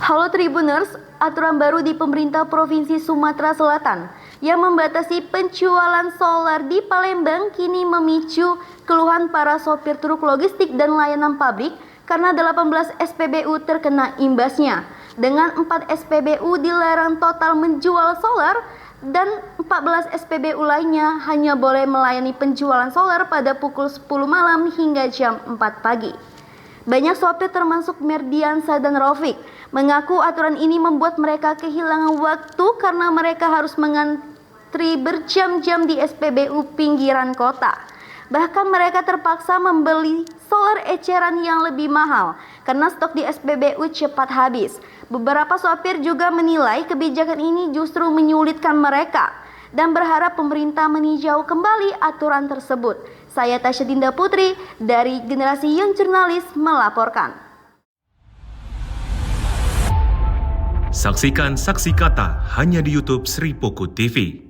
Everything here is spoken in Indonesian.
Halo Tribuners, aturan baru di pemerintah Provinsi Sumatera Selatan yang membatasi penjualan solar di Palembang kini memicu keluhan para sopir truk logistik dan layanan pabrik karena 18 SPBU terkena imbasnya. Dengan 4 SPBU dilarang total menjual solar dan 14 SPBU lainnya hanya boleh melayani penjualan solar pada pukul 10 malam hingga jam 4 pagi. Banyak sopir termasuk Merdiansa dan Raufik mengaku aturan ini membuat mereka kehilangan waktu karena mereka harus mengantri berjam-jam di SPBU pinggiran kota. Bahkan mereka terpaksa membeli solar eceran yang lebih mahal karena stok di SPBU cepat habis. Beberapa sopir juga menilai kebijakan ini justru menyulitkan mereka dan berharap pemerintah meninjau kembali aturan tersebut. Saya Tasya Dinda Putri dari Generasi Young Jurnalis melaporkan. Saksikan Saksi Kata hanya di YouTube Sri Poku TV.